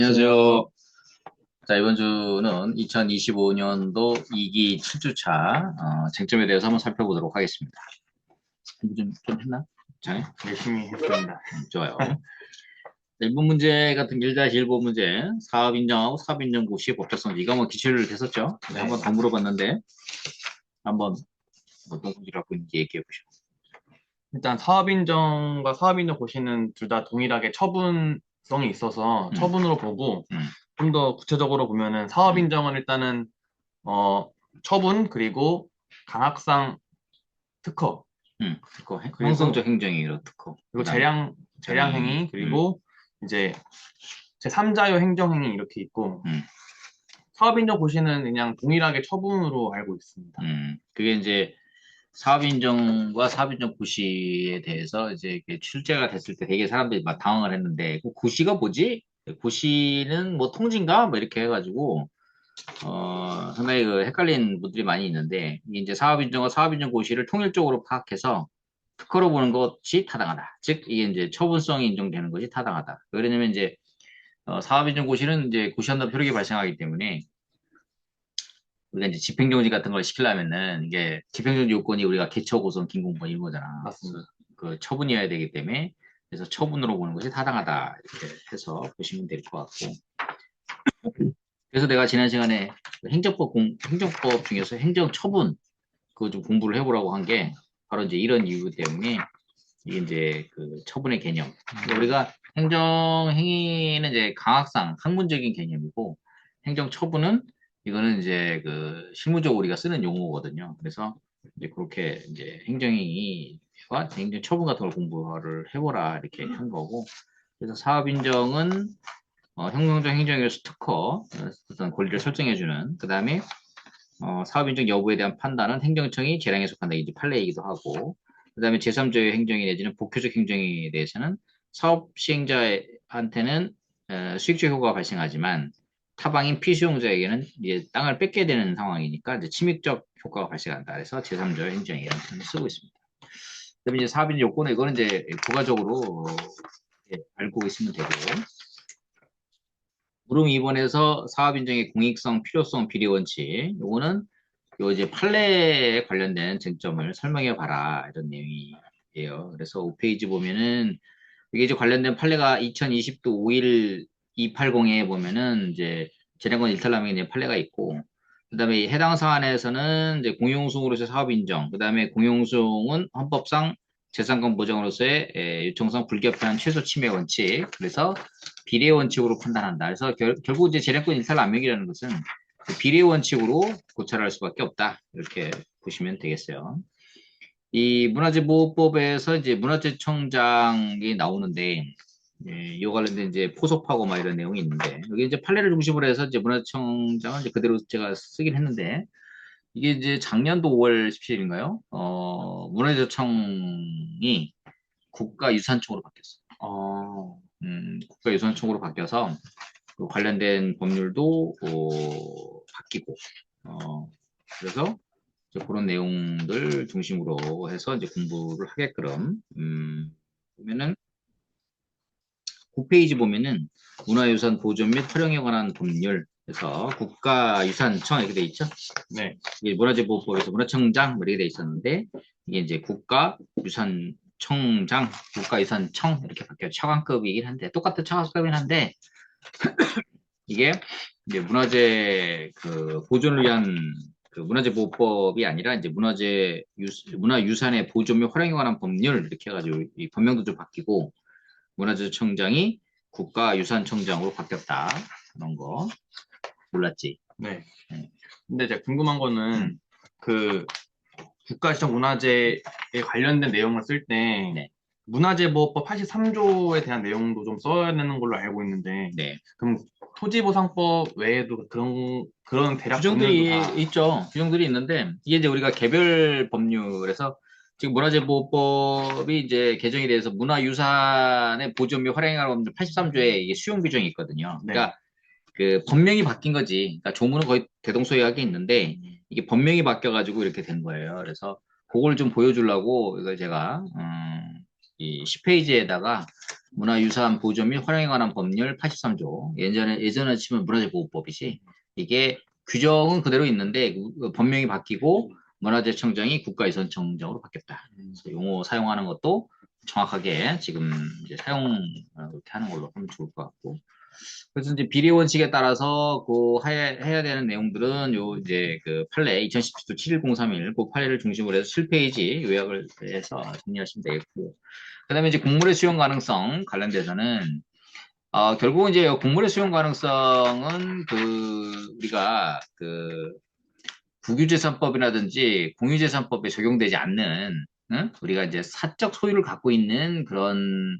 안녕하세요. 자, 이번 주는 2025년도 2기 7주차 쟁점에 대해서 한번 살펴보도록 하겠습니다. 공부 좀 했나? 잘? 열심히 했습니다. 좋아요. 1번 문제 같은 게 1-1번 문제 사업 인정하고 사업 인정 고시 법적성 이거 한번 기출을 했었죠? 네. 한번 더 물어봤는데 한번 어떤 소리를 갖고 있는지 얘기해 보시죠. 일단 사업인정과 사업인정 고시는 둘 다 동일하게 처분성이 있어서 처분으로 보고 좀 더 구체적으로 보면은 사업인정은 일단은 처분 그리고 강학상 특허 특허, 그리고 형성적 행정행위로 특허. 그리고 그다음에 재량행위 그리고 이제 제3자요 행정행위 이렇게 있고 사업인정 고시는 그냥 동일하게 처분으로 알고 있습니다. 그게 이제 사업인정과 사업인정 고시에 대해서 이제 이렇게 출제가 됐을 때 되게 사람들이 막 당황을 했는데, 그 고시가 뭐지? 고시는 뭐 통지인가? 뭐 이렇게 해가지고, 상당히 그 헷갈린 분들이 많이 있는데, 이게 이제 사업인정과 사업인정 고시를 통일적으로 파악해서 특허로 보는 것이 타당하다. 즉, 이게 이제 처분성이 인정되는 것이 타당하다. 왜냐면 이제, 사업인정 고시는 이제 고시한다 표력이 발생하기 때문에, 우리가 이제 집행정지 같은 걸 시키려면은 이게 집행정지 요건이 우리가 개처고소는 긴공범 이런 거잖아. 맞습니다. 그 처분이어야 되기 때문에 그래서 처분으로 보는 것이 타당하다 이렇게 해서 보시면 될 것 같고. 그래서 내가 지난 시간에 그 행정법 중에서 행정처분 그거 좀 공부를 해보라고 한 게 바로 이제 이런 이유 때문에 이게 이제 그 처분의 개념. 그러니까 우리가 행정행위는 이제 강학상 학문적인 개념이고 행정처분은 이거는 이제 그 실무적으로 우리가 쓰는 용어거든요. 그래서 이제 그렇게 이제 행정행위와 행정처분 같은 걸 공부를 해보라 이렇게 한 거고. 그래서 사업인정은 형용적 행정에서 특허 어떤 권리를 설정해주는 그 다음에 사업인정 여부에 대한 판단은 행정청이 재량에 속한다. 이제 판례이기도 하고, 그 다음에 제3자의 행정이 내지는 복효적 행정에 대해서는 사업 시행자한테는 수익적 효과가 발생하지만 타방인 피수용자에게는 이제 땅을 뺏게 되는 상황이니까 이제 침익적 효과가 발생한다. 그래서 제3자의 행정이라는 표현을 쓰고 있습니다. 그다음에 이제 사업인정 요건은 이거는 이제 부가적으로 알고 있으면 되고, 물음 2번에서 사업인정의 공익성, 필요성, 비례 원칙. 요거는 요 이제 판례에 관련된 쟁점을 설명해 봐라 이런 내용이에요. 그래서 5페이지 보면은 이게 이제 관련된 판례가 2020도 5일 280에 보면은 이제 재량권 일탈남에 이제 판례가 있고 그다음에 해당 사안에서는 이제 공용수으로서 사업 인정, 그다음에 공용수은 헌법상 재산권 보장으로서의 요청상 불가피한 최소 침해 원칙, 그래서 비례 원칙으로 판단한다. 그래서 결국 이제 재량권 일탈 남용이라는 것은 그 비례 원칙으로 고찰할 수밖에 없다. 이렇게 보시면 되겠어요. 이 문화재보호법에서 이제 문화재청장이 나오는데, 이 관련된 이제 포섭하고 막 이런 내용이 있는데, 여기 이제 판례를 중심으로 해서 이제 문화재청장은 이제 그대로 제가 쓰긴 했는데, 이게 이제 작년도 5월 17일인가요? 문화재청이 국가유산청으로 바뀌었어요. 국가유산청으로 바뀌어서 그 관련된 법률도 바뀌고, 그래서 이제 그런 내용들 중심으로 해서 이제 공부를 하게끔, 보면은 9페이지 보면은 문화유산 보존 및 활용에 관한 법률, 그래서 국가유산청 이렇게 돼 있죠? 네. 이게 문화재보호법에서 문화청장 뭐 이렇게 돼 있었는데, 이게 이제 국가유산청장, 국가유산청 이렇게 바뀌어 차관급이긴 한데, 똑같은 차관급이긴 한데, 이게 이제 문화재 그 보존을 위한 그 문화재보호법이 아니라 이제 문화유산의 보존 및 활용에 관한 법률 이렇게 해가지고 이 법명도 좀 바뀌고 문화재청장이 국가유산청장으로 바뀌었다. 그런 거 몰랐지? 네. 네. 근데 제가 궁금한 거는 그 국가시청 문화재에 관련된 내용을 쓸 때 네. 문화재보호법 83조에 대한 내용도 좀 써야 되는 걸로 알고 있는데 네. 그럼 토지보상법 외에도 그런 대략 규정들이 법률도 다 있죠. 규정들이 있는데 이게 이제 우리가 개별 법률에서 지금 문화재보호법이 이제 개정이 돼서 문화유산의 보존 및 활용에 관한 83조에 이게 수용 규정이 있거든요. 네. 그러니까 그 법명이 바뀐 거지. 그러니까 조문은 거의 대동소이하게 있는데 이게 법명이 바뀌어가지고 이렇게 된 거예요. 그래서 그걸 좀 보여주려고 이걸 제가 이 10페이지에다가 문화유산 보존 및 활용에 관한 법률 83조. 예전에 치면 문화재보호법이지. 이게 규정은 그대로 있는데 법명이 바뀌고 문화재청장이 국가유산청장으로 바뀌었다. 그래서 용어 사용하는 것도 정확하게 지금 이제 이렇게 하는 걸로 하면 좋을 것 같고. 그래서 이제 비례 원칙에 따라서 해야 되는 내용들은 요 이제 그 판례 2017도 71031 그 판례를 중심으로 해서 7페이지 요약을 해서 정리하시면 되겠고. 그다음에 이제 곡물의 수용 가능성 관련돼서는 결국은 이제 곡물의 수용 가능성은 우리가 국유재산법이라든지 공유재산법에 적용되지 않는 응? 우리가 이제 사적 소유를 갖고 있는 그런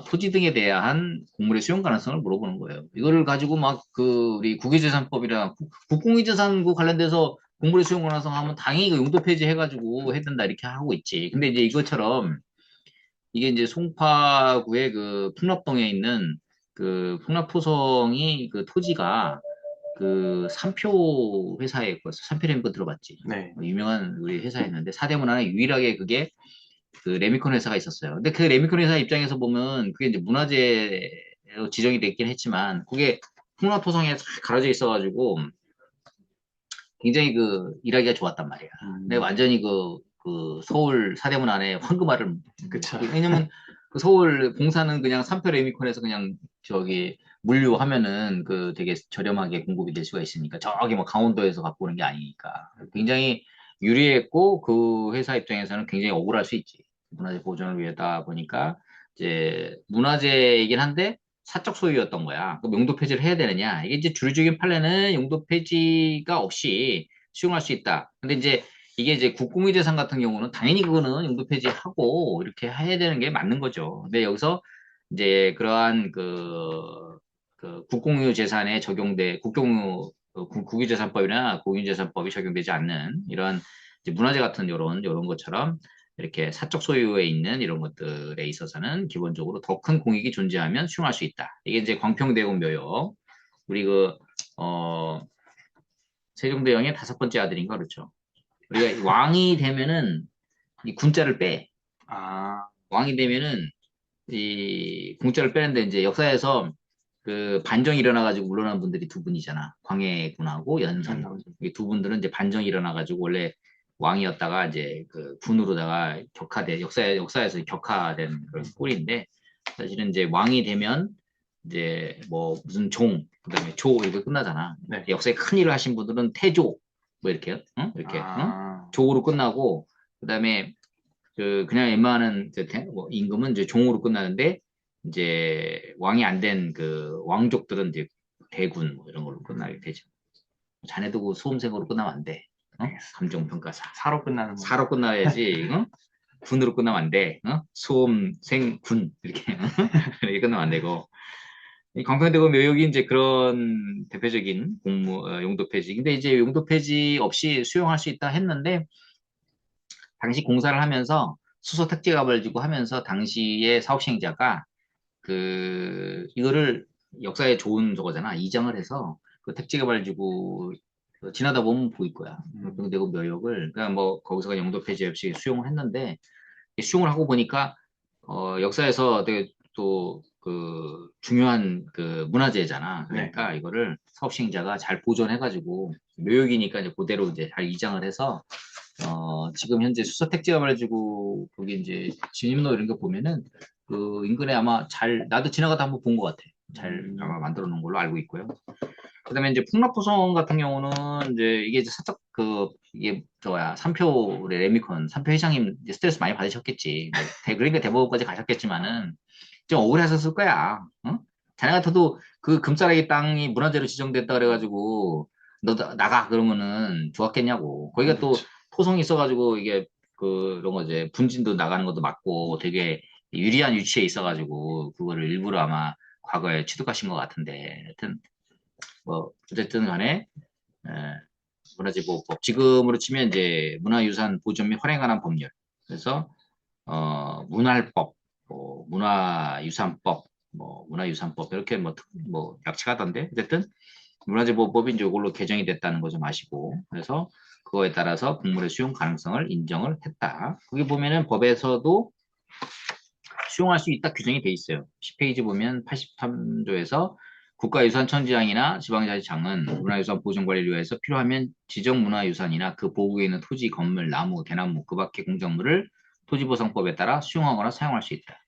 토지 등에 대한 곡물의 수용 가능성을 물어보는 거예요. 이거를 가지고 막 우리 국유재산법이랑 국공유재산과 관련돼서 곡물의 수용 가능성 하면 당연히 이거 용도 폐지해가지고 해야 된다 이렇게 하고 있지. 근데 이제 이것처럼 이게 이제 송파구의 그 풍납동에 있는 그 풍납토성이 그 토지가 그 삼표 회사에 삼표램프 들어봤지. 네. 유명한 우리 회사였는데 사대문 안에 유일하게 그게 그 레미콘 회사가 있었어요. 근데 그 레미콘 회사 입장에서 보면 그게 이제 문화재로 지정이 됐긴 했지만 그게 풍납토성에 잘 가려져 있어가지고 굉장히 일하기가 좋았단 말이야. 근데 완전히 그 서울 사대문 안에 황금알을 그쵸. 왜냐면 그 서울 공사는 그냥 삼표 레미콘에서 그냥 저기 물류하면은 되게 저렴하게 공급이 될 수가 있으니까 저기 뭐 강원도에서 갖고 오는 게 아니니까 굉장히 유리했고 그 회사 입장에서는 굉장히 억울할 수 있지. 문화재 보존을 위해다 보니까 이제 문화재이긴 한데 사적 소유였던 거야. 그럼 용도 폐지를 해야 되느냐? 이게 이제 주류적인 판례는 용도 폐지가 없이 수용할 수 있다. 근데 이제 이게 이제 국공유 재산 같은 경우는 당연히 그거는 용도 폐지하고 이렇게 해야 되는 게 맞는 거죠. 근데 여기서 이제 그러한 그 국공유 재산에 국유재산법이나 공유재산법이 적용되지 않는 이런 이제 문화재 같은 요런 것처럼 이렇게 사적 소유에 있는 이런 것들에 있어서는 기본적으로 더 큰 공익이 존재하면 수용할 수 있다. 이게 이제 광평대공 묘역. 우리 세종대왕의 5번째 아들인가 그렇죠. 우리가 왕이 되면은 이 군자를 빼. 아, 왕이 되면은 이 군자를 빼는데 이제 역사에서 그 반정이 일어나가지고 물러난 분들이 두 분이잖아. 광해군하고 연산군. 이 두 분들은 이제 반정이 일어나가지고 원래 왕이었다가 이제 그 군으로다가 역사에서 격화된 그런 꼴인데 사실은 이제 왕이 되면 이제 뭐 무슨 그다음에 조 이렇게 끝나잖아. 네. 역사에 큰 일을 하신 분들은 태조 뭐 이렇게요. 응? 이렇게 응? 조로 끝나고 그다음에 그냥 웬만한 뭐 임금은 이제 종으로 끝나는데 이제 왕이 안 된 그 왕족들은 이제 대군 뭐 이런 걸로 끝나게 되죠. 자네도 그 수험생으로 끝나면 안 돼. 감정평가사. 사로 끝나는 거. 사로 끝나야지. 응? 군으로 끝나면 안 돼. 수험생 군 이렇게 이렇게 끝나면 안 되고. 이 광평대검 묘역이 이제 그런 대표적인 용도 폐지. 근데 이제 용도 폐지 없이 수용할 수 있다 했는데 당시 공사를 하면서 수소 택지값을 주고 하면서 당시의 사업시행자가 이거를 역사에 좋은 저거잖아. 이장을 해서 그 택지값을 주고 지나다 보면 보일 거야. 광평대검 묘역을. 그냥 뭐 거기서 그냥 용도 폐지 없이 수용을 했는데 수용을 하고 보니까 역사에서 되게 또 중요한 문화재잖아. 그러니까 이거를 사업시행자가 잘 보존해가지고 묘역이니까 이제 그대로 이제 잘 이장을 해서 지금 현재 수서택지값을 해주고 거기 이제 진입로 이런 거 보면은 그 인근에 아마 나도 지나가다 한번 본 것 같아. 잘 아마 만들어 놓은 걸로 알고 있고요. 그다음에 이제 풍납포성 같은 경우는 이제 이게 이제 살짝 이게 저야 삼표 레미콘 삼표 회장님 이제 스트레스 많이 받으셨겠지. 뭐, 그러니까 대법원까지 가셨겠지만은 좀 억울하셨을 거야. 어? 자네 같아도 그 금싸라기 땅이 문화재로 지정됐다 그래가지고 너 나가 그러면은 좋았겠냐고. 거기가 또 토성이 있어가지고 이게 그런 거지 분진도 나가는 것도 맞고 되게 유리한 위치에 있어가지고 그거를 일부러 아마 과거에 취득하신 것 같은데 하여튼 뭐 어쨌든 간에 에, 문화재보호법 지금으로 치면 이제 문화유산 보존 및 활용에 관한 법률 그래서 문활법 문화유산법 문화유산법 이렇게 뭐 약체가던데 어쨌든 문화재보호법이 이제 이걸로 개정이 됐다는 거 좀 아시고 그래서 그거에 따라서 곡물의 수용 가능성을 인정을 했다. 거기 보면은 법에서도 수용할 수 있다 규정이 돼 있어요. 10페이지 보면 83조에서 국가유산천지장이나 지방자치장은 문화유산 보존관리를 위해서 필요하면 지정문화유산이나 그 보호구에 있는 토지, 건물, 나무, 대나무, 그 밖의 공작물을 토지보상법에 따라 수용하거나 사용할 수 있다.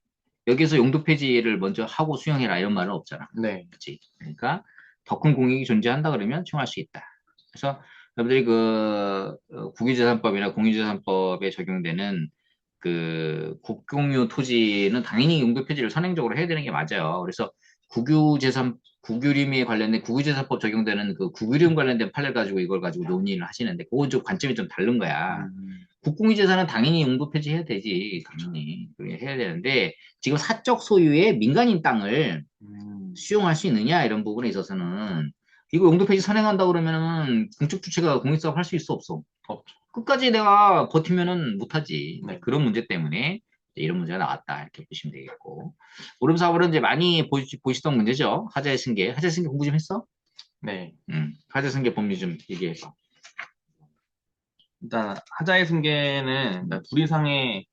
여기서 용도 폐지를 먼저 하고 수용해라 이런 말은 없잖아. 네. 그렇지? 그러니까 더 큰 공익이 존재한다 그러면 수용할 수 있다. 그래서 여러분들이 국유재산법이나 공유재산법에 적용되는 그 국공유 토지는 당연히 용도 폐지를 선행적으로 해야 되는 게 맞아요. 그래서 국유림에 관련된 국유재산법 적용되는 그 국유림 관련된 판례 가지고 이걸 가지고 논의를 하시는데 그건 좀 관점이 좀 다른 거야. 국공유재산은 당연히 용도 폐지해야 되지. 당연히 그게 해야 되는데 지금 사적 소유의 민간인 땅을 수용할 수 있느냐 이런 부분에 있어서는 이거 용도 폐지 선행한다 그러면은 공적 주체가 공익사업 할 수 있어 없어? 없죠. 끝까지 내가 버티면은 못하지. 네. 그런 문제 때문에 이런 문제가 나왔다 이렇게 보시면 되겠고 오름 사업은 이제 많이 보시던 문제죠. 하자의 승계. 하자의 승계 공부 좀 했어? 네. 하자의 승계 법리 좀 얘기해봐. 일단 하자의 승계는 일단 둘 이상의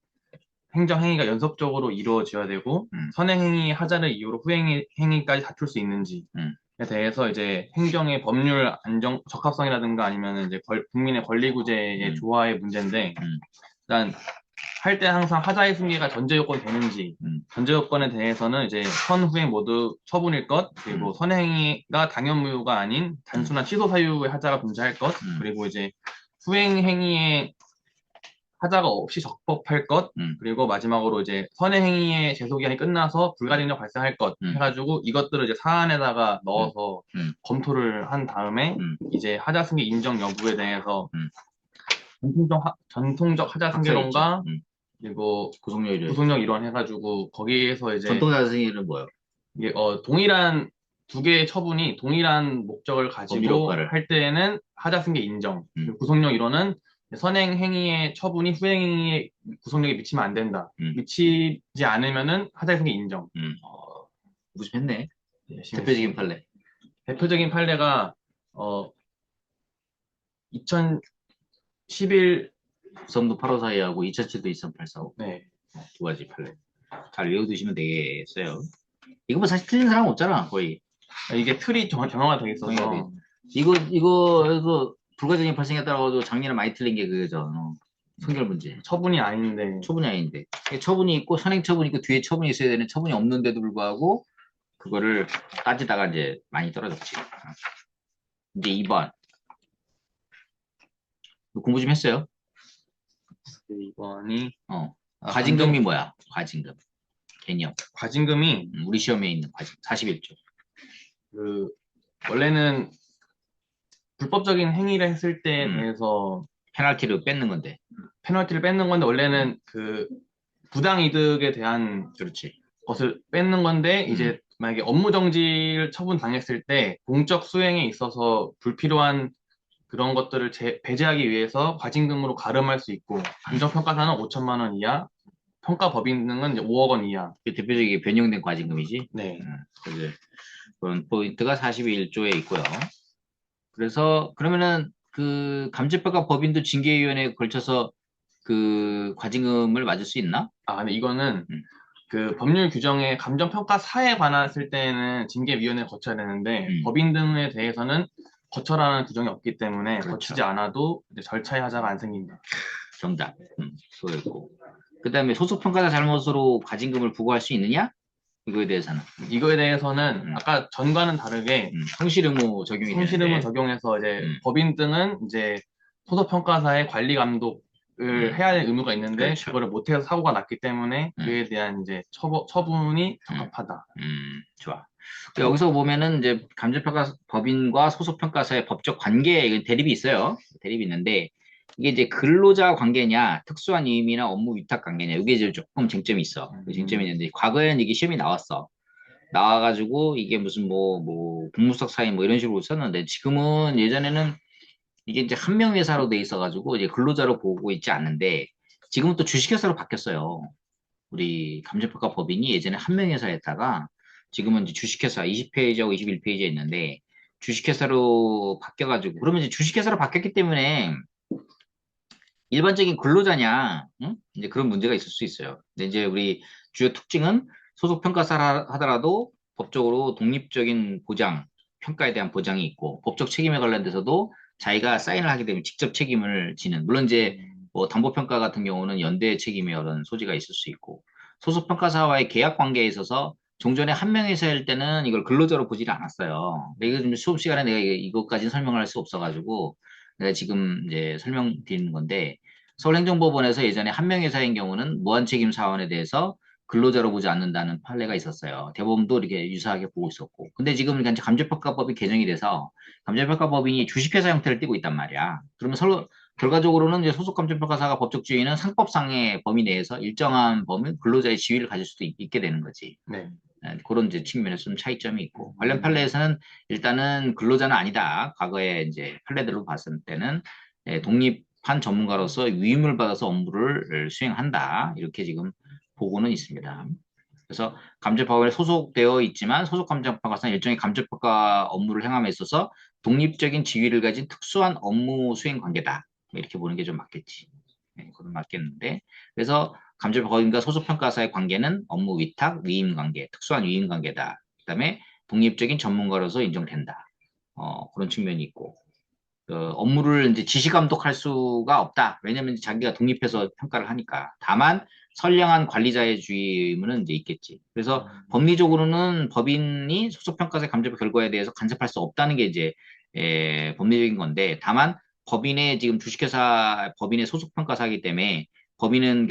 행정행위가 연속적으로 이루어져야 되고 선행행위 하자를 이유로 후행행위까지 다툴 수 있는지에 대해서 이제 행정의 법률 안정 적합성이라든가 아니면 이제 국민의 권리구제의 조화의 문제인데 일단 할 때 항상 하자의 승계가 전제 요건이 되는지 전제 요건에 대해서는 이제 선후행 모두 처분일 것 그리고 선행행위가 당연무효가 아닌 단순한 취소 사유의 하자가 존재할 것 그리고 이제 후행행위의 하자가 없이 적법할 것 그리고 마지막으로 이제 선행행위의 제소기한이 끝나서 불가증력 발생할 것 해가지고 이것들을 이제 사안에다가 넣어서 검토를 한 다음에 이제 하자승계 인정 여부에 대해서 전통적 하자승계론과 그리고 구속력 이론 해가지고 거기에서 이제 전통 하자승계는 뭐예요? 이게 동일한 두 개의 처분이 동일한 목적을 가지고 할 때에는 하자승계 인정 구속력 이론은 선행 행위의 처분이 후행 행위의 구속력에 미치면 안 된다. 미치지 않으면은 하자승계 인정. 무심했네. 열심히 대표적인 판례. 대표적인 판례가 2011 부산도 854하고 2007도 23845. 네. 두 가지 판례. 잘 외워두시면 되겠어요. 이거 뭐 사실 틀린 사람 없잖아, 거의. 이게 틀이 정형화 되어 있어서 이거 불가증이 발생에 따라가지고 작년에 많이 틀린 게 그거죠. 선결 문제. 처분이 아닌데. 처분이 아닌데. 처분이 있고 선행 처분이 있고 뒤에 처분이 있어야 되는 처분이 없는데도 불구하고 그거를 따지다가 이제 많이 떨어졌지. 이제 2번. 공부 좀 했어요? 2번이 과징금이 뭐야? 과징금. 개념. 과징금이 우리 시험에 있는 과징금. 41조. 원래는 불법적인 행위를 했을 때에 대해서 페널티를 뺏는 건데. 원래는 그 부당 이득에 대한 그렇지. 것을 뺏는 건데 이제 만약에 업무 정지를 처분 당했을 때 공적 수행에 있어서 불필요한 그런 것들을 배제하기 위해서 과징금으로 가름할 수 있고 감정평가사는 5천만 원 이하, 평가법인 등은 이제 5억 원 이하. 대표적인 변형된 과징금이지. 네. 그런 포인트가 41조에 있고요. 그래서 그러면은 그 감정평가 법인도 징계위원회에 걸쳐서 그 과징금을 맞을 수 있나? 근데 이거는 그 법률 규정에 감정평가사에 관했을 때는 징계위원회를 거쳐야 되는데 법인 등에 대해서는 거쳐라는 규정이 없기 때문에 그렇죠. 거치지 않아도 이제 절차의 하자가 안 생긴다. 정답. 수고했고. 그 다음에 소속평가사 잘못으로 과징금을 부과할 수 있느냐? 이거에 대해서는 아까 전과는 다르게 성실의무 적용해서 이제 법인 등은 이제 소속평가사의 관리 감독을 해야 할 의무가 있는데 그렇죠. 그거를 못해서 사고가 났기 때문에 그에 대한 이제 처분이 적합하다. 좋아. 여기서 보면은 이제 감정평가 법인과 소속평가사의 법적 관계 대립이 있어요. 대립이 있는데 이게 이제 근로자 관계냐, 특수한 임의나 업무 위탁 관계냐, 이게 이제 조금 쟁점이 있어. 그 쟁점이 있는데 과거에는 이게 시험이 나와가지고 이게 무슨 뭐 공무석 사인 뭐 이런 식으로 썼는데 지금은 예전에는 이게 이제 한 명 회사로 돼 있어가지고 이제 근로자로 보고 있지 않는데 지금은 또 주식회사로 바뀌었어요. 우리 감정평가 법인이 예전에 한 명 회사였다가 지금은 이제 주식회사 20페이지하고 21페이지에 있는데 주식회사로 바뀌어가지고 그러면 이제 주식회사로 바뀌었기 때문에 일반적인 근로자냐, 응? 이제 그런 문제가 있을 수 있어요. 근데 이제 우리 주요 특징은 소속 평가사를 하더라도 법적으로 독립적인 보장, 평가에 대한 보장이 있고 법적 책임에 관련돼서도 자기가 사인을 하게 되면 직접 책임을 지는 물론 이제 뭐 담보평가 같은 경우는 연대 책임의 이런 소지가 있을 수 있고 소속 평가사와의 계약 관계에 있어서 종전에 한 명이서 할 때는 이걸 근로자로 보지를 않았어요. 근데 이거 좀 수업 시간에 내가 이것까지 설명을 할 수 없어가지고 내가 지금 이제 설명드리는 건데 서울행정법원에서 예전에 한 명의사인 경우는 무한책임 사원에 대해서 근로자로 보지 않는다는 판례가 있었어요. 대법원도 이렇게 유사하게 보고 있었고. 근데 지금 그러니까 감정평가법이 개정이 돼서 감정평가법인이 주식회사 형태를 띠고 있단 말이야. 그러면 서로 결과적으로는 이제 소속 감정평가사가 법적 지위는 상법상의 범위 내에서 일정한 범위 근로자의 지위를 가질 수도 있게 되는 거지. 네. 그런 이제 측면에서 좀 차이점이 있고 관련 판례에서는 일단은 근로자는 아니다. 과거에 이제 판례들로 봤을 때는 독립한 전문가로서 위임을 받아서 업무를 수행한다. 이렇게 지금 보고는 있습니다. 그래서 감정평가원에 소속되어 있지만 소속 감정평가사는 일종의 감정평가 업무를 행함에 있어서 독립적인 지위를 가진 특수한 업무 수행 관계다. 이렇게 보는 게 좀 맞겠지. 그건 맞겠는데. 그래서 감정평가원과 소속평가사의 관계는 업무 위탁, 위임 관계, 특수한 위임 관계다. 그다음에 독립적인 전문가로서 인정된다. 그런 측면이 있고. 업무를 이제 지시 감독할 수가 없다. 왜냐면 자기가 독립해서 평가를 하니까. 다만 선량한 관리자의 주의는 이제 있겠지. 그래서 법리적으로는 법인이 소속평가사의 감정 결과에 대해서 간섭할 수 없다는 게 이제 법리적인 건데, 다만 법인의 지금 주식회사 법인의 소속평가사이기 때문에 법인의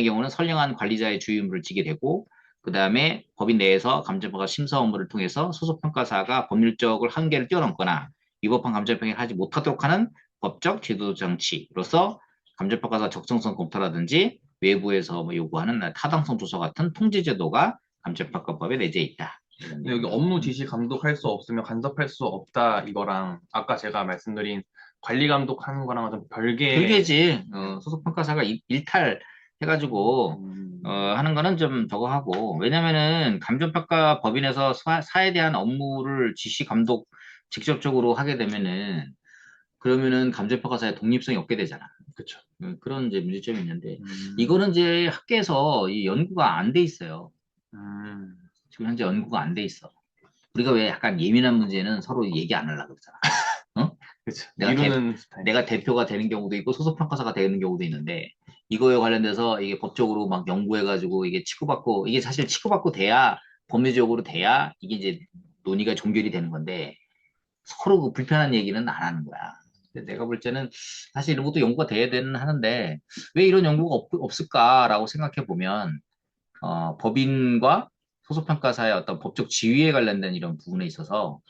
경우는 선량한 관리자의 주의 의무를 지게 되고, 그 다음에 법인 내에서 감정평가 심사 업무를 통해서 소속평가사가 법률적을 한계를 뛰어넘거나 위법한 감정평가를 하지 못하도록 하는 법적 제도 장치로서 감정평가사 적정성 검토라든지 외부에서 뭐 요구하는 타당성 조사 같은 통제 제도가 감정평가법에 내재해 있다. 근데 여기 업무 지시 감독할 수 없으면 간섭할 수 없다 이거랑 아까 제가 말씀드린 관리 감독하는 거랑은 좀 별개지. 소속평가사가 일탈 해가지고 하는 거는 좀 저거 하고 왜냐면은 감정평가 법인에서 사에 대한 업무를 지시 감독 직접적으로 하게 되면은 그러면은 감정평가사의 독립성이 없게 되잖아. 그렇죠. 그런 이제 문제점이 있는데 이거는 이제 학계에서 이 연구가 안 돼 있어요. 지금 현재 연구가 안 돼 있어. 우리가 왜 약간 예민한 문제는 서로 얘기 안 하려고 그러잖아. 어? 그렇죠. 내가 미루는 스타일. 내가 대표가 되는 경우도 있고 소속평가사가 되는 경우도 있는데 이거에 관련돼서 이게 법적으로 막 연구해가지고 이게 치고받고 이게 사실 치고받고 돼야 법리적으로 돼야 이게 이제 논의가 종결이 되는 건데 서로 그 불편한 얘기는 안 하는 거야. 근데 내가 볼 때는 사실 이런 것도 연구가 돼야 되는 하는데 왜 이런 연구가 없을까라고 생각해 보면 법인과 소속평가사의 어떤 법적 지위에 관련된 이런 부분에 있어서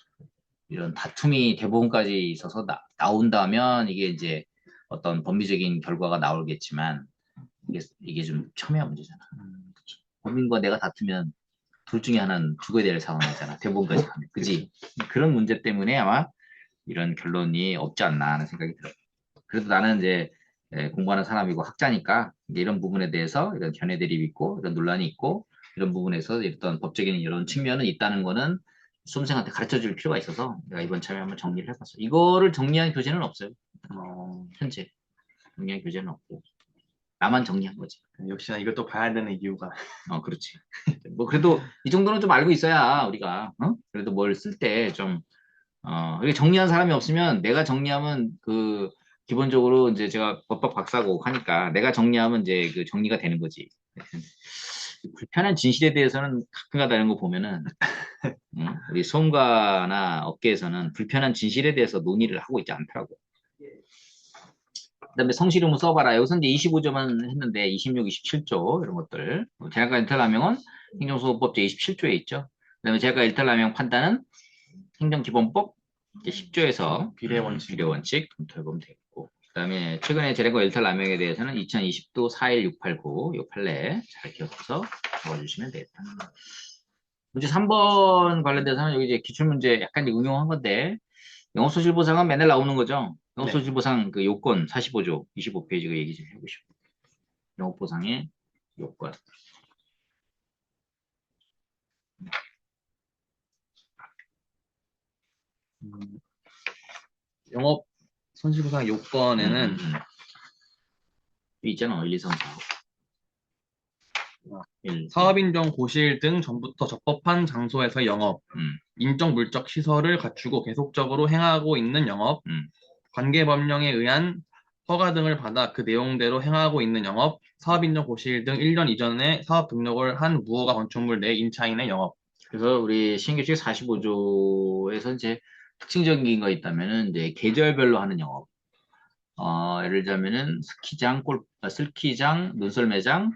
이런 다툼이 대법원까지 있어서 나온다면 이게 이제 어떤 법리적인 결과가 나오겠지만 이게 좀 첨예한 문제잖아. 그쵸. 법인과 내가 다투면 둘 중에 하나는 죽어야 될 상황이잖아. 대법원까지 가면. 그지? 그런 문제 때문에 아마 이런 결론이 없지 않나 하는 생각이 들어요. 그래도 나는 이제 공부하는 사람이고 학자니까 이제 이런 부분에 대해서 이런 견해 대립이 있고 이런 논란이 있고 이런 부분에서 어떤 법적인 이런 측면은 있다는 거는 수험생한테 가르쳐 줄 필요가 있어서 내가 이번 참에 한번 정리를 해봤어. 이거를 정리한 교재는 없어요. 현재 정리한 교재는 없고 나만 정리한 거지. 역시나 이것도 봐야 되는 이유가. 그렇지. 뭐 그래도 이 정도는 좀 알고 있어야 우리가 그래도 뭘 쓸 때 좀 이게 정리한 사람이 없으면 내가 정리하면 기본적으로 이제 제가 법학 박사고 하니까 내가 정리하면 이제 그 정리가 되는 거지. 불편한 진실에 대해서는 가끔가다 이런 거 보면은 우리 수험가나 업계에서는 불편한 진실에 대해서 논의를 하고 있지 않더라고. 그다음에 성실 의무 써봐라. 여기서 이제 25조만 했는데 26, 27조 이런 것들. 제가 일탈남용은 행정소송법 제27조에 있죠. 그다음에 제가 일탈남용 판단은 행정기본법 이제 10조에서 비례원칙 검토해보면 되겠고 그다음에 최근에 재량권 일탈남용에 대해서는 2020도 41689 요 판례 잘 기억해서 적어주시면 되겠다. 문제 3번 관련돼서는 여기 이제 기출문제 약간 이제 응용한 건데 영업소실보상은 맨날 나오는 거죠. 영업소실보상 그 요건 45조 25페이지 그 얘기 좀 해보시고 영업보상의 요건 영업 손실보상 요건에는 있잖아 1, 2, 3, 4 사업인정 고시일 등 전부터 적법한 장소에서 영업, 인적 물적 시설을 갖추고 계속적으로 행하고 있는 영업, 관계법령에 의한 허가 등을 받아 그 내용대로 행하고 있는 영업, 사업인정 고시일 등 1년 이전에 사업 등록을 한 무허가 건축물 내 임차인의 영업. 그래서 우리 신규칙 45조에서 이제 특징적인 거 있다면은 이제 계절별로 하는 영업. 예를 들자면은 스키장, 눈썰매장,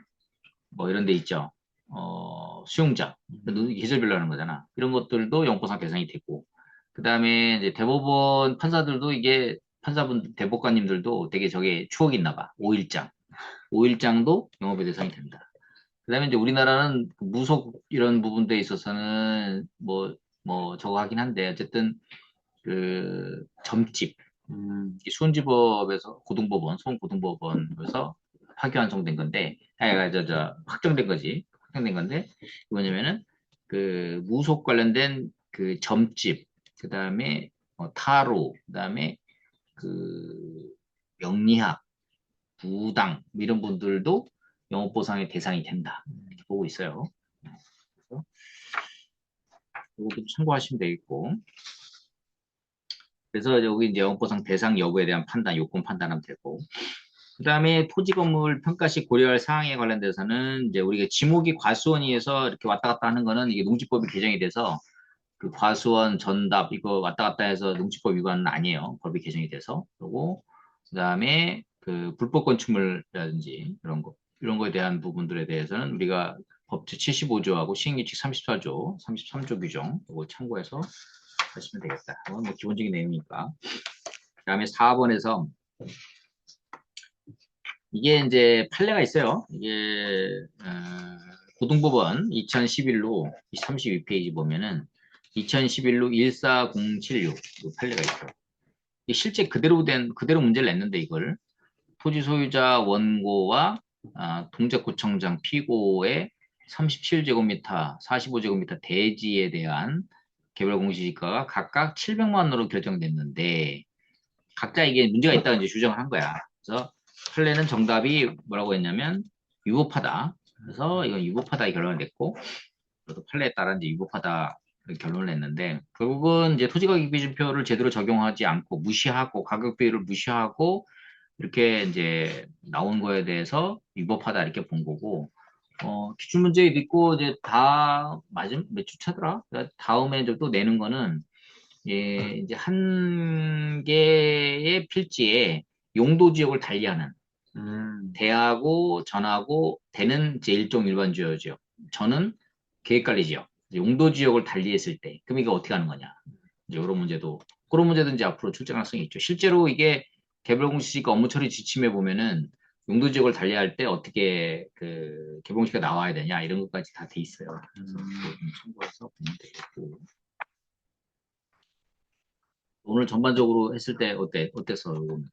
뭐 이런 데 있죠. 수영장. 계절별로 하는 거잖아. 이런 것들도 영업보상 대상이 되고. 그 다음에 이제 대법원 판사들도 이게 대법관님들도 되게 저게 추억이 있나 봐. 5일장. 5일장도 영업의 대상이 됩니다. 그 다음에 이제 우리나라는 그 무속 이런 부분들에 있어서는 저거 하긴 한데, 어쨌든 그 점집, 이 수원지법에서 수원고등법원에서 파기환송된 건데, 확정된 거지. 확정된 건데, 뭐냐면은 그 무속 관련된 그 점집, 그 다음에 타로, 그 다음에 그 명리학, 부당 뭐 이런 분들도 영업보상의 대상이 된다. 이렇게 보고 있어요. 그래서 이것도 참고하시면 되겠고. 그래서 여기 이제 영업보상 대상 여부에 대한 판단, 요건 판단하면 되고. 그 다음에 토지 건물 평가 시 고려할 사항에 관련돼서는 이제 우리가 지목이 과수원위에서 이렇게 왔다 갔다 하는 거는 이게 농지법이 개정이 돼서 그 과수원, 전답 이거 왔다 갔다 해서 농지법 위반은 아니에요. 법이 개정이 돼서. 그리고 그 다음에 그 불법 건축물이라든지 이런 거에 대한 부분들에 대해서는 우리가 법제 75조하고 시행규칙 34조, 33조 규정 이거 참고해서 하시면 되겠다. 이건 뭐 기본적인 내용이니까. 그 다음에 4번에서 이게 이제 판례가 있어요. 이게 고등법원 2011로 32페이지 보면은 2011로 14076 판례가 있어요. 실제 그대로 문제를 냈는데 이걸 토지 소유자 원고와 동작구청장 피고의 37제곱미터, 45제곱미터 대지에 대한 개별 공시지가가 각각 700만 원으로 결정됐는데 각자 이게 문제가 있다고 이제 주장을 한 거야. 그래서 판례는 정답이 뭐라고 했냐면 위법하다. 그래서 이건 위법하다 결론을 냈고, 그래서 판례에 따라 이제 위법하다 결론을 냈는데 결국은 이제 토지가격 기준표를 제대로 적용하지 않고 무시하고 가격 비율을 무시하고 이렇게 이제 나온 거에 대해서 위법하다 이렇게 본 거고, 기출 문제 있고 이제 다 맞음 몇 주 차더라. 그러니까 다음에 이제 또 내는 거는 이제 한 개의 필지에 용도 지역을 달리하는 대하고 전하고 대는 이제 일종 일반 주어지역, 전은 계획관리 지역, 용도 지역을 달리했을 때 그럼 이게 어떻게 하는 거냐? 이제 그런 문제도 이제 앞으로 출제 가능성이 있죠. 실제로 이게 개별공시지가 업무 처리 지침에 보면은 용도 지역을 달리할 때 어떻게 그 개별공시가 나와야 되냐 이런 것까지 다 돼 있어요. 그래서 그거 좀 참고해서 보면 되겠고. 오늘 전반적으로 했을 때 어땠어? 이거는?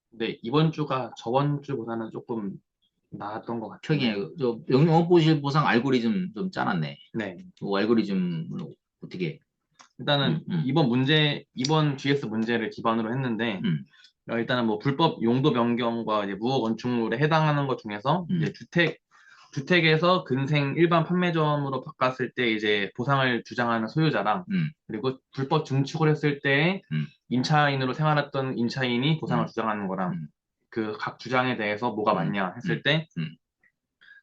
근데 이번 주가 저번 주보다는 조금 나았던 것 같아요. 형이 영업보실 보상 알고리즘 좀 짜놨네. 네. 그 알고리즘 어떻게? 일단은 이번 GS 문제를 기반으로 했는데 일단은 뭐 불법 용도 변경과 이제 무허 건축물에 해당하는 것 중에서 이제 주택에서 근생 일반 판매점으로 바꿨을 때 이제 보상을 주장하는 소유자랑 그리고 불법 증축을 했을 때 임차인으로 생활했던 임차인이 보상을 주장하는 거랑 그 각 주장에 대해서 뭐가 맞냐 했을 때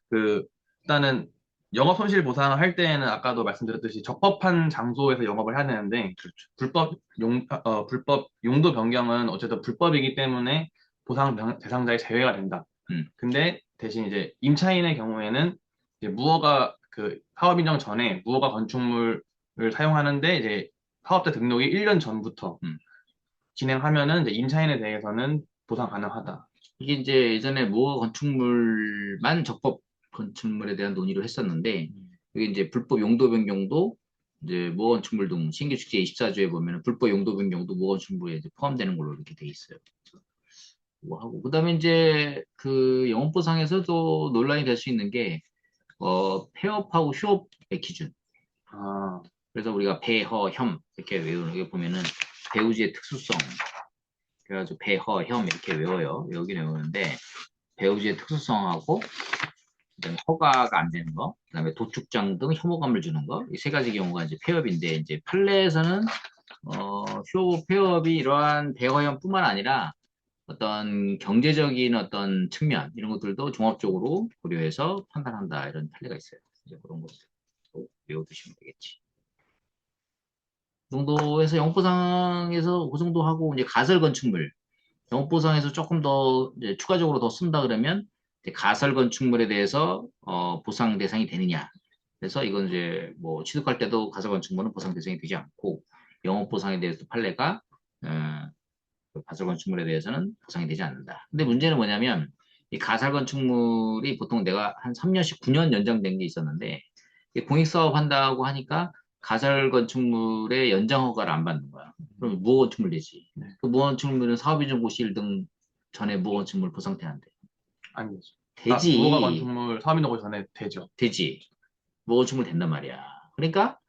그 일단은 영업 손실 보상을 할 때에는 아까도 말씀드렸듯이 적법한 장소에서 영업을 해야 되는데 불법 용도 변경은 어쨌든 불법이기 때문에 보상 대상자의 제외가 된다. 근데 대신 이제 임차인의 경우에는 이제 무허가 그 사업 인정 전에 무허가 건축물을 사용하는데 이제 사업자 등록이 1년 전부터 진행하면은 이제 임차인에 대해서는 보상 가능하다. 이게 이제 예전에 무허가 건축물만 적법 건축물에 대한 논의를 했었는데 이게 이제 불법 용도 변경도 이제 무허가 건축물 등 신규축제 24조에 보면 불법 용도 변경도 무허가 건축물에 이제 포함되는 걸로 이렇게 돼 있어요. 뭐 하고 그다음에 이제 그 영업보상에서도 논란이 될 수 있는 게 폐업하고 휴업의 기준. 그래서 우리가 폐허, 혐 이렇게 외우는 게 보면은 배우지의 특수성. 그래가지고 폐허, 혐 이렇게 외워요. 외우긴 외우는데 배우지의 특수성하고 그다음에 허가가 안 되는 거, 그다음에 도축장 등 혐오감을 주는 거, 이 세 가지 경우가 이제 폐업인데, 이제 판례에서는 폐업이 이러한 대화형뿐만 아니라 어떤 경제적인 어떤 측면 이런 것들도 종합적으로 고려해서 판단한다 이런 판례가 있어요. 이제 그런 것도 외워두시면 되겠지. 그 정도에서 영업보상에서 그 정도 하고 이제 가설 건축물 영업보상에서 조금 더 이제 추가적으로 더 쓴다 그러면 이제 가설 건축물에 대해서 보상 대상이 되느냐. 그래서 이건 이제 뭐 취득할 때도 가설 건축물은 보상 대상이 되지 않고 영업보상에 대해서 판례가 그 가설 건축물에 대해서는 보상이 되지 않는다. 근데 문제는 뭐냐면 이 가설 건축물이 보통 내가 한 3년씩 9년 연장된 게 있었는데 공익사업 한다고 하니까 가설 건축물의 연장 허가를 안 받는 거야. 그럼 무허 건축물 되지. 그 무허 건축물은 사업인정 고시일 등 전에 무허 건축물 보상돼 안 돼? 아니죠. 무허가 되지. 건축물 사업이 나오기 전에 되죠. 되지. 무허 건축물 된단 말이야. 그러니까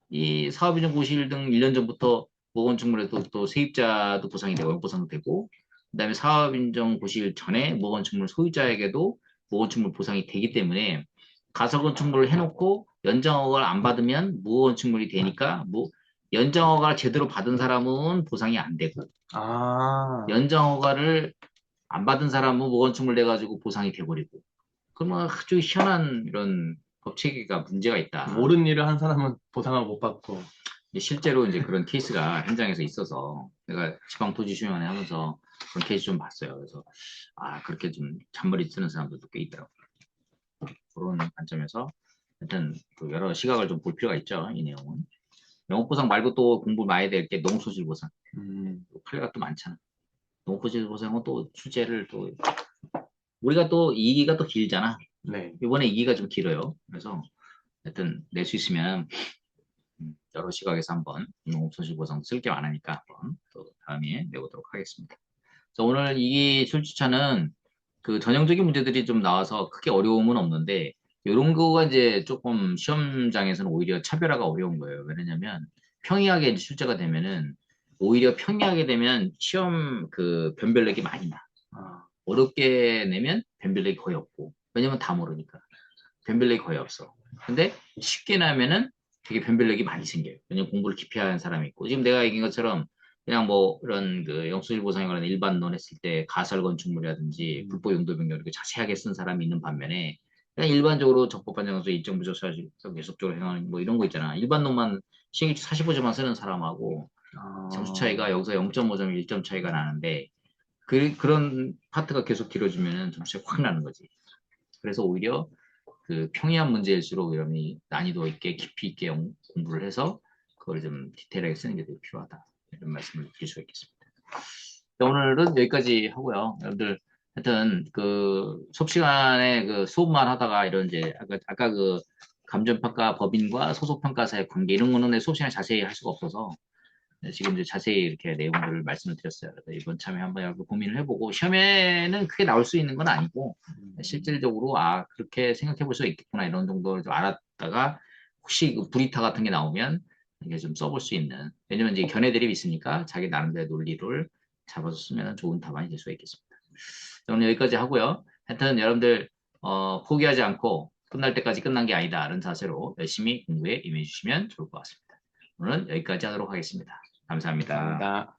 이 사업인정 고시일 등 1년 전부터 무허 건축물에도 또 세입자도 보상이 되고 보상도 되고 그다음에 사업인정 고시일 전에 무허 건축물 소유자에게도 무허 건축물 보상이 되기 때문에 가설 건축물을 해놓고 연장 허가를 안 받으면 무허 건축물이 되니까 뭐 연장 허가를 제대로 받은 사람은 보상이 안 되고 아, 연장 허가를 안 받은 사람은 무허 건축물 내가지고 보상이 돼버리고 그러면 아주 희한한 이런 법 체계가 문제가 있다. 옳은 일을 한 사람은 보상을 못 받고. 실제로 이제 그런 케이스가 현장에서 있어서 내가 지방토지시의원회 하면서 그런 케이스 좀 봤어요. 그래서 그렇게 좀 잔머리 쓰는 사람들도 꽤 있더라고요. 그런 관점에서 하여튼 그 여러 시각을 좀 볼 필요가 있죠. 이 내용은. 영업보상 말고 또 공부 많이 될 게 농소질보상. 판례가 또 많잖아. 농소질보상은 또 출제를 또 우리가 또 2기가 또 길잖아. 네. 이번에 2기가 좀 길어요. 그래서 하여튼 낼 수 있으면 여러 시각에서 한번 농업소실보상 쓸 게 많으니까 한번 또 다음에 내보도록 하겠습니다. 자, 오늘 이 출제차는 그 전형적인 문제들이 좀 나와서 크게 어려움은 없는데 이런 거가 이제 조금 시험장에서는 오히려 차별화가 어려운 거예요. 왜냐면 평이하게 이제 출제가 되면은 오히려 평이하게 되면 시험 그 변별력이 많이 나. 어렵게 내면 변별력이 거의 없고 왜냐면 다 모르니까 변별력이 거의 없어. 근데 쉽게 나면은 되게 변별력이 많이 생겨요. 왜냐면 공부를 깊이 하는 사람이 있고 지금 내가 얘기한 것처럼 그냥 뭐 이런 그 영수일보상에 관한 일반론 했을 때 가설 건축물이라든지 불법 용도 변경 이렇게 자세하게 쓴 사람이 있는 반면에 그냥 일반적으로 적법한 장소 일정 부족 사실 계속적으로 행하는 뭐 이런 거 있잖아. 일반론만 시행일치 45점만 쓰는 사람하고 점수 차이가 여기서 0.5점, 1점 차이가 나는데 그런 파트가 계속 길어지면은 점수가 확 나는 거지. 그래서 오히려 그 평이한 문제일수록 여러분이 난이도 있게 깊이 있게 공부를 해서 그걸 좀 디테일하게 쓰는 게 되게 필요하다. 이런 말씀을 드릴 수가 있겠습니다. 자, 오늘은 여기까지 하고요. 여러분들 하여튼 그 수업 시간에 그 수업만 하다가 이런 이제 아까 그 감정평가 법인과 소속평가사의 관계 이런 거는 내 수업 시간에 자세히 할 수가 없어서 지금 이제 자세히 이렇게 내용들을 말씀을 드렸어요. 그래서 이번 참에 한번 여러분 고민을 해보고 시험에는 크게 나올 수 있는 건 아니고 실질적으로 그렇게 생각해 볼 수 있겠구나 이런 정도를 좀 알았다가 혹시 그 브리타 같은 게 나오면 이게 좀 써볼 수 있는 왜냐면 이제 견해 대립이 있으니까 자기 나름대로 논리를 잡아서 쓰면 좋은 답안이 될 수가 있겠습니다. 자, 오늘 여기까지 하고요. 하여튼 여러분들 포기하지 않고 끝날 때까지 끝난 게 아니다. 이런 자세로 열심히 공부에 임해 주시면 좋을 것 같습니다. 오늘은 여기까지 하도록 하겠습니다. 감사합니다. 감사합니다.